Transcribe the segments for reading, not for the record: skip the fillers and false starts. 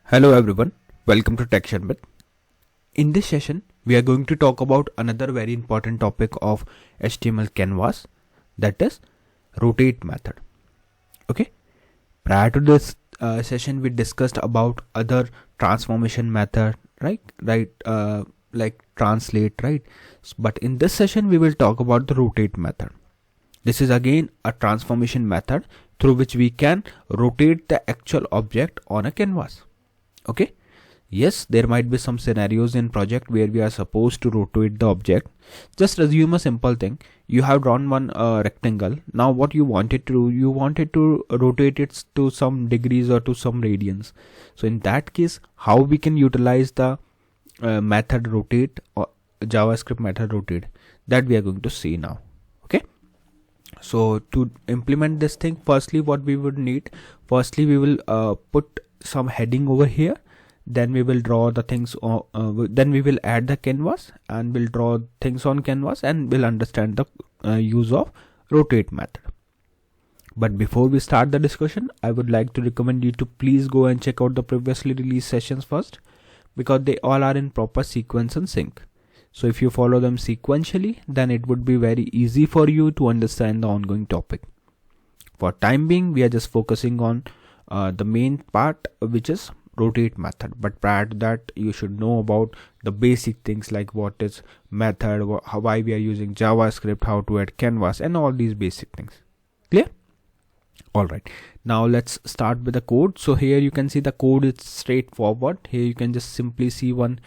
Hello everyone, welcome to Sharmit. In this session, we are going to talk about another very important topic of HTML canvas, that is rotate method. Okay, prior to this session, we discussed about other transformation method, like translate, right? But in this session, we will talk about the rotate method. This is again a transformation method through which we can rotate the actual object on a canvas. Okay, yes, there might be some scenarios in project where we are supposed to rotate the object. Just assume a simple thing. You have drawn one rectangle. Now what you wanted to do, you wanted to rotate it to some degrees or to some radians. So in that case, how we can utilize the method rotate or JavaScript method rotate, that we are going to see now. Okay, so to implement this thing, firstly what we would need, firstly we will put some heading over here, then we will draw the things then we will add the canvas and we'll draw things on canvas and we'll understand the use of rotate method. But before we start the discussion, I would like to recommend you to please go and check out the previously released sessions first, because they all are in proper sequence and sync. So if you follow them sequentially, then it would be very easy for you to understand the ongoing topic. For time being, we are just focusing on the main part, which is rotate method. But prior to that, you should know about the basic things like what is method, why we are using JavaScript, how to add canvas, and all these basic things. Clear? Alright, now let's start with the code. So here you can see the code is straightforward. Here you can just simply see one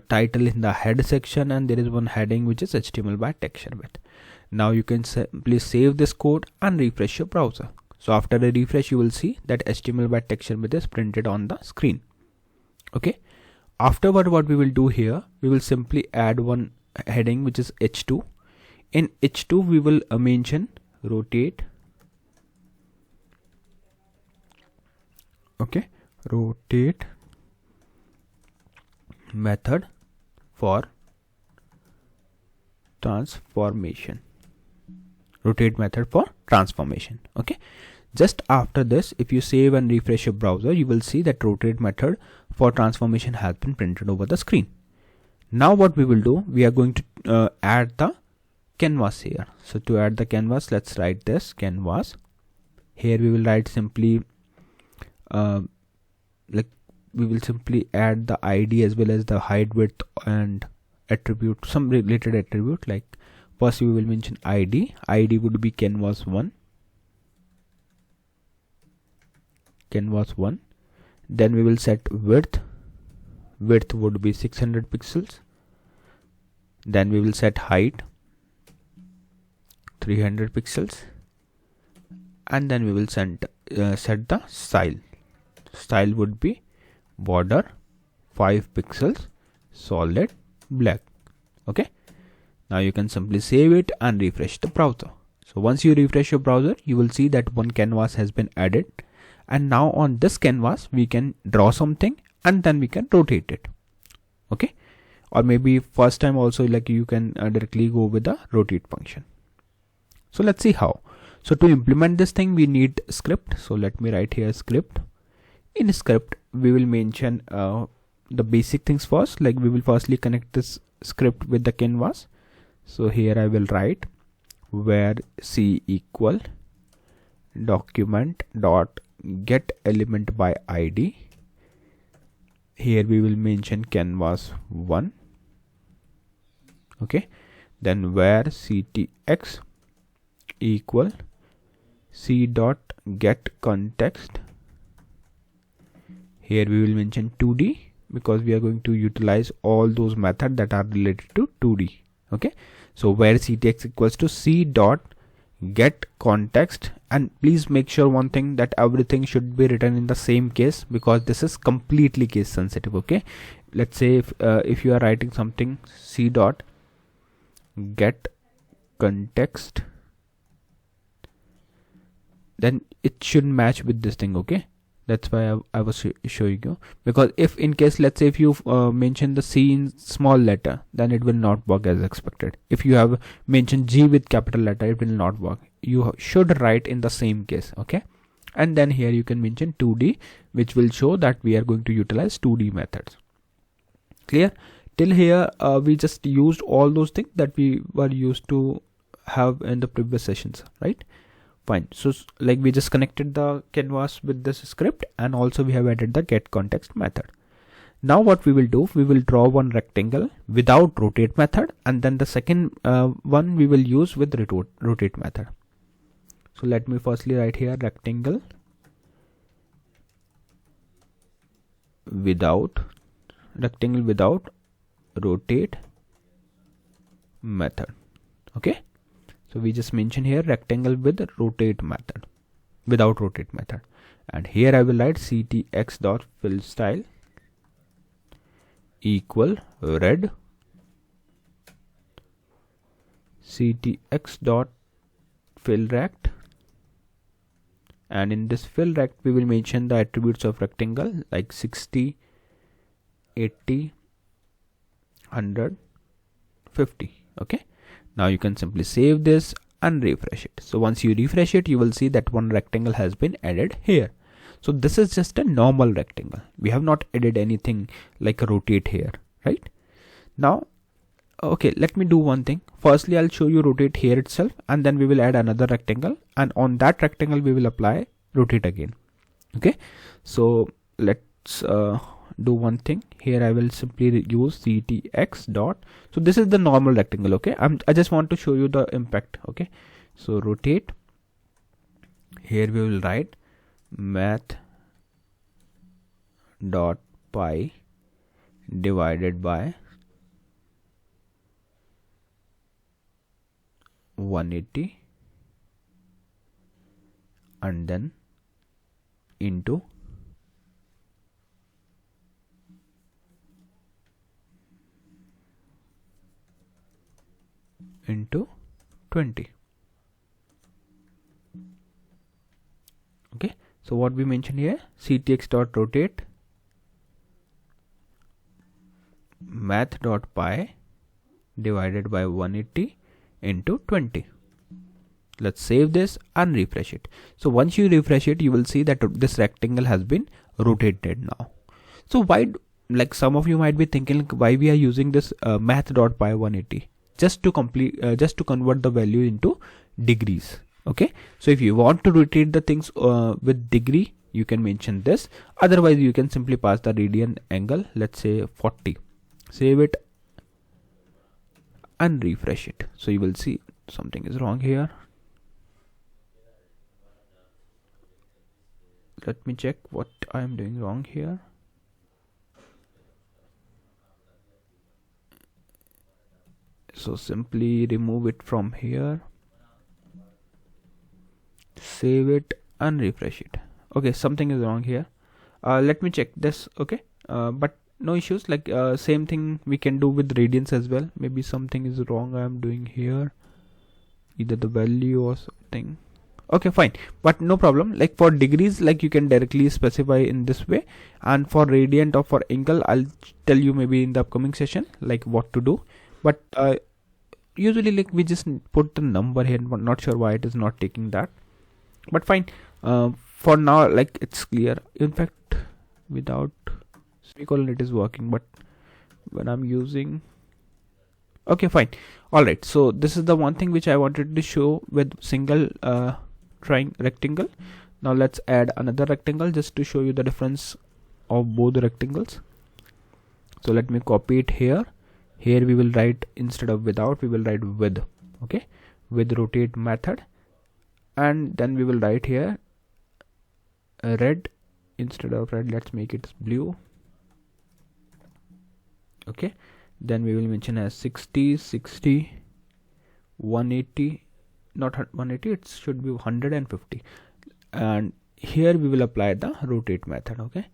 title in the head section, and there is one heading which is HTML by Sharmit. Now you can simply save this code and refresh your browser. So after the refresh, you will see that HTML by Sharmit is printed on the screen. Okay. Afterward, what we will do here, we will simply add one heading which is H2. In H2, we will mention rotate. Okay, rotate method for transformation. Rotate method for transformation. Okay, just after this, if you save and refresh your browser, you will see that rotate method for transformation has been printed over the screen. Now what we will do, we are going to add the canvas here. So to add the canvas, let's write this canvas. Here we will write simply we will simply add the ID as well as the height, width, and attribute, some related attribute. Like first we will mention ID. ID would be canvas1. Canvas1. Then we will set width. Width would be 600 pixels. Then we will set height 300 pixels. And then we will set the style. Style would be border 5 pixels solid black. Okay, now you can simply save it and refresh the browser. So once you refresh your browser, you will see that one canvas has been added, and now on this canvas we can draw something and then we can rotate it. Okay, or maybe first time also, like you can directly go with the rotate function. So let's see how. So to implement this thing, we need script. So let me write here script. In script, we will mention the basic things first. Like we will firstly connect this script with the canvas. So here I will write where C equal document dot get element by ID. Here we will mention canvas1. Okay, then where ctx equal c dot get context. Here we will mention 2D, because we are going to utilize all those methods that are related to 2D. Okay, so where ctx equals to c dot get context, and please make sure one thing, that everything should be written in the same case, because this is completely case sensitive. Okay, let's say if you are writing something c dot get context, then it should match with this thing. Okay, that's why I was showing you, because if in case, let's say if you mention the C in small letter, then it will not work as expected. If you have mentioned G with capital letter, it will not work. You should write in the same case. Okay, and then here you can mention 2D, which will show that we are going to utilize 2D methods. Clear? Till here we just used all those things that we were used to have in the previous sessions, right? Fine. So like we just connected the canvas with this script, and also we have added the get context method. Now what we will do, we will draw one rectangle without rotate method, and then the second one we will use with rotate method. So let me firstly write here rectangle without rotate method. Okay, so we just mention here rectangle with rotate method, without rotate method, and here I will write ctx.fillStyle equal red ctx.fillRect, and in this fillRect we will mention the attributes of rectangle like 60, 80, 100, 50. Okay, now you can simply save this and refresh it. So once you refresh it, you will see that one rectangle has been added here. So this is just a normal rectangle. We have not added anything like a rotate here, right? Now, okay, let me do one thing. Firstly, I'll show you rotate here itself, and then we will add another rectangle, and on that rectangle we will apply rotate again. Okay, so let's do one thing here. I will simply use ctx dot. So this is the normal rectangle. Okay, I just want to show you the impact. Okay, so rotate. Here we will write math dot pi divided by 180 and then into into 20. Okay, so what we mentioned here, ctx.rotate math.pi divided by 180 into 20. Let's save this and refresh it. So once you refresh it, you will see that this rectangle has been rotated now. So why, like some of you might be thinking, why we are using this math.pi 180? Just to convert the value into degrees. Okay, so if you want to rotate the things with degree, you can mention this. Otherwise you can simply pass the radian angle, let's say 40. Save it and refresh it. So you will see something is wrong here. Let me check what I am doing wrong here. So simply remove it from here, save it and refresh it. Okay, something is wrong here. Let me check this. Okay, but no issues. Like same thing we can do with radians as well. Maybe something is wrong I am doing here, either the value or something. Okay, fine, but no problem. Like for degrees, like you can directly specify in this way, and for radiant or for angle, I'll tell you maybe in the upcoming session like what to do. But usually like we just put the number here, but not sure why it is not taking that, but fine. For now, like it's clear. In fact, without semicolon it is working, but when I'm using, okay, fine. All right, so this is the one thing which I wanted to show with single rectangle. Now let's add another rectangle just to show you the difference of both the rectangles. So let me copy it here. Here we will write, instead of without, we will write with. Okay, with rotate method, and then we will write here red. Instead of red, let's make it blue. Okay, then we will mention as 60, 60, 180, not 180, it should be 150, and here we will apply the rotate method. Okay,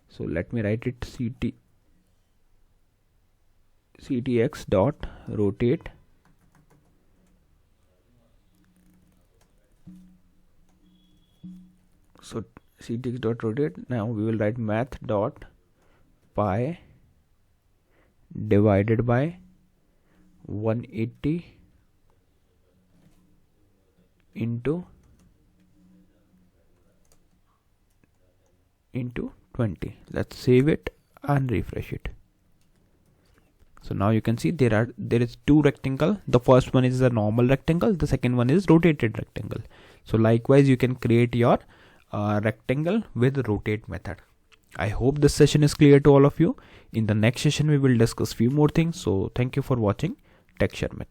so let me write it ctx dot rotate so ctx dot rotate. Now we will write math dot pi divided by 180 into into 20. Let's save it and refresh it. So now you can see there is two rectangle. The first one is a normal rectangle, the second one is rotated rectangle. So likewise you can create your rectangle with rotate method. I hope this session is clear to all of you. In the next session we will discuss few more things. So thank you for watching Tech Sharmit.